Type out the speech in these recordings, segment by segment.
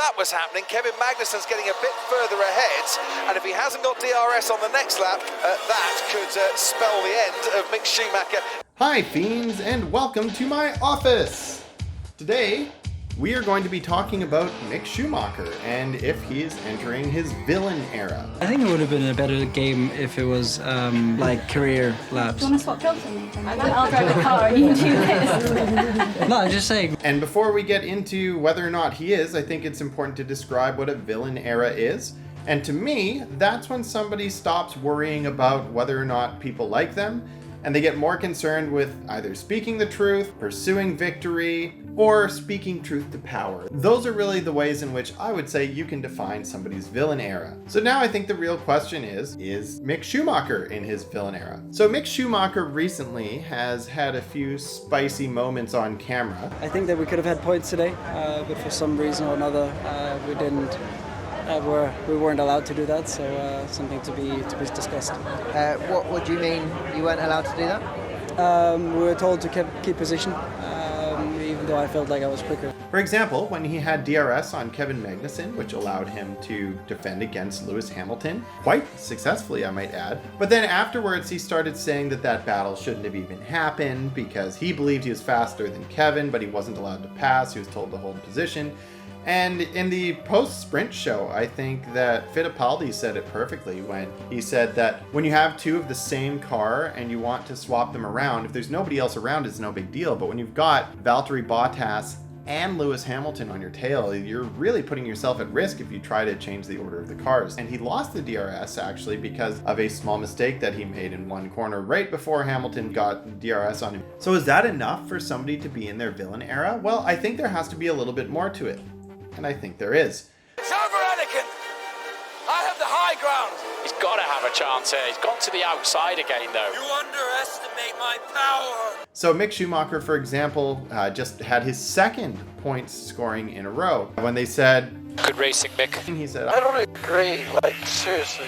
that was happening, Kevin Magnussen's getting a bit further ahead, and if he hasn't got DRS on the next lap, that could spell the end of Mick Schumacher. Hi Fiends, and welcome to my office! Today, we are going to be talking about Mick Schumacher and if he is entering his villain era. I think it would have been a better game if it was like career laps. Do you want to swap jobs with me? I'll drive the car and you do this. No, I'm just saying. And before we get into whether or not he is, I think it's important to describe what a villain era is. And to me, that's when somebody stops worrying about whether or not people like them, and they get more concerned with either speaking the truth, pursuing victory, or speaking truth to power. Those are really the ways in which I would say you can define somebody's villain era. So now I think the real question is Mick Schumacher in his villain era? So Mick Schumacher recently has had a few spicy moments on camera. I think that we could have had points today, but for some reason or another, we didn't. We weren't allowed to do that, so something to be discussed. What do you mean you weren't allowed to do that? We were told to keep position, even though I felt like I was quicker. For example, when he had DRS on Kevin Magnussen, which allowed him to defend against Lewis Hamilton, quite successfully I might add. But then afterwards he started saying that battle shouldn't have even happened because he believed he was faster than Kevin, but he wasn't allowed to pass, he was told to hold position. And in the post-sprint show, I think that Fittipaldi said it perfectly when he said that when you have two of the same car and you want to swap them around, if there's nobody else around, it's no big deal. But when you've got Valtteri Bottas and Lewis Hamilton on your tail, you're really putting yourself at risk if you try to change the order of the cars. And he lost the DRS actually because of a small mistake that he made in one corner right before Hamilton got DRS on him. So is that enough for somebody to be in their villain era? Well, I think there has to be a little bit more to it. And I think there is. It's over, Anakin. I have the high ground. He's got to have a chance here. He's gone to the outside again, though. You underestimate my power. So Mick Schumacher, for example, just had his second points scoring in a row. When they said, Good racing, Mick. he said, I don't agree, like, seriously.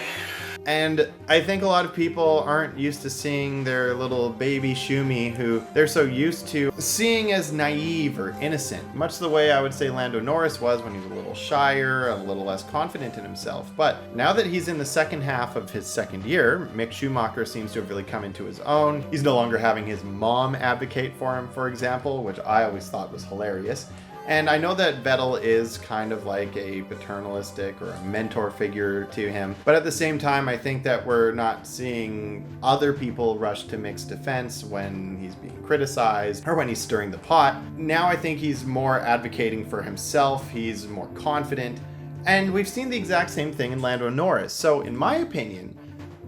And I think a lot of people aren't used to seeing their little baby Schumi, who they're so used to seeing as naive or innocent, much the way I would say Lando Norris was when he was a little shyer, a little less confident in himself. But now that he's in the second half of his second year, Mick Schumacher seems to have really come into his own. He's no longer having his mom advocate for him, for example, which I always thought was hilarious. And I know that Vettel is kind of like a paternalistic or a mentor figure to him. But at the same time, I think that we're not seeing other people rush to Mick's defense when he's being criticized or when he's stirring the pot. Now I think he's more advocating for himself. He's more confident. And we've seen the exact same thing in Lando Norris. So in my opinion,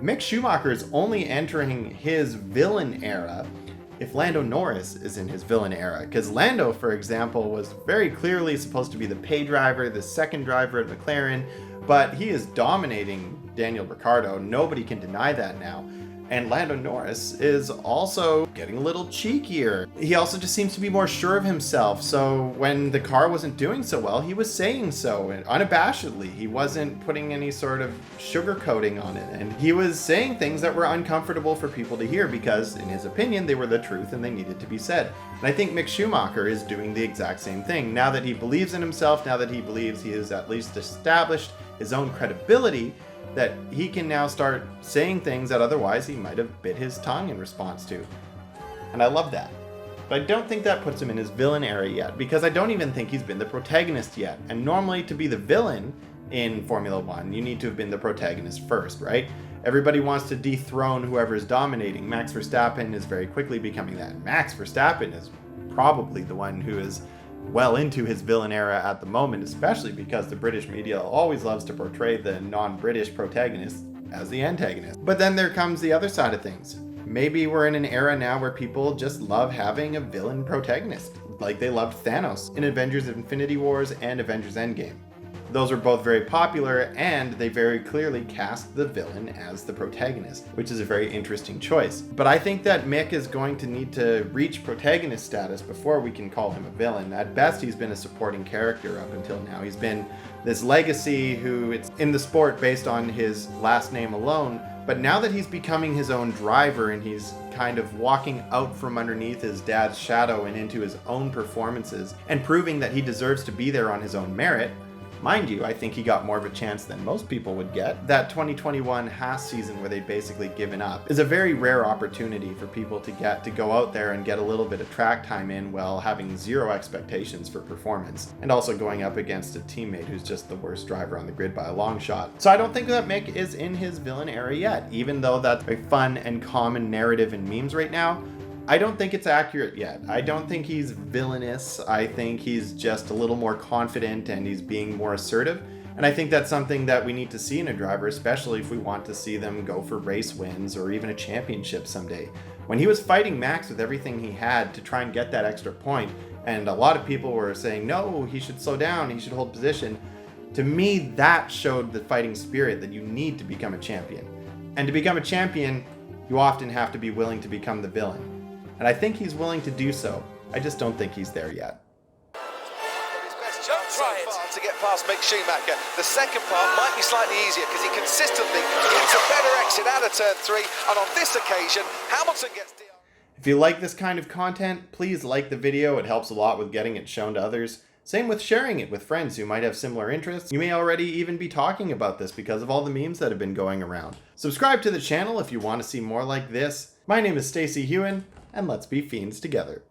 Mick Schumacher is only entering his villain era if Lando Norris is in his villain era. Because Lando, for example, was very clearly supposed to be the pay driver, the second driver at McLaren, but he is dominating Daniel Ricciardo. Nobody can deny that now. And Lando Norris is also getting a little cheekier. He also just seems to be more sure of himself. So when the car wasn't doing so well, he was saying so unabashedly. He wasn't putting any sort of sugarcoating on it. And he was saying things that were uncomfortable for people to hear because, in his opinion, they were the truth and they needed to be said. And I think Mick Schumacher is doing the exact same thing. Now that he believes in himself, now that he believes he has at least established his own credibility, that he can now start saying things that otherwise he might have bit his tongue in response to. And I love that. But I don't think that puts him in his villain era yet, because I don't even think he's been the protagonist yet. And normally to be the villain in Formula One, you need to have been the protagonist first, right? Everybody wants to dethrone whoever is dominating. Max Verstappen is very quickly becoming that. Max Verstappen is probably the one who is well into his villain era at the moment, especially because the British media always loves to portray the non-British protagonist as the antagonist. But then there comes the other side of things. Maybe we're in an era now where people just love having a villain protagonist, like they loved Thanos in Avengers Infinity Wars and Avengers Endgame. Those are both very popular, and they very clearly cast the villain as the protagonist, which is a very interesting choice. But I think that Mick is going to need to reach protagonist status before we can call him a villain. At best, he's been a supporting character up until now. He's been this legacy who it's in the sport based on his last name alone. But now that he's becoming his own driver and he's kind of walking out from underneath his dad's shadow and into his own performances and proving that he deserves to be there on his own merit, Mind you, I think he got more of a chance than most people would get. That 2021 Haas season where they'd basically given up is a very rare opportunity for people to get to go out there and get a little bit of track time in while having zero expectations for performance, and also going up against a teammate who's just the worst driver on the grid by a long shot. So I don't think that Mick is in his villain era yet, even though that's a fun and common narrative in memes right now. I don't think it's accurate yet. I don't think he's villainous. I think he's just a little more confident and he's being more assertive. And I think that's something that we need to see in a driver, especially if we want to see them go for race wins or even a championship someday. When he was fighting Max with everything he had to try and get that extra point, and a lot of people were saying, no, he should slow down, he should hold position. To me, that showed the fighting spirit that you need to become a champion. And to become a champion, you often have to be willing to become the villain. And I think he's willing to do so. I just don't think he's there yet. His best chance so far to get past Mick Schumacher. The second part might be slightly easier because he consistently gets a better exit out of turn 3, and on this occasion, Hamilton gets DRS. If you like this kind of content, please like the video. It helps a lot with getting it shown to others. Same with sharing it with friends who might have similar interests. You may already even be talking about this because of all the memes that have been going around. Subscribe to the channel if you want to see more like this. My name is Stacey Hewen, and let's be fiends together.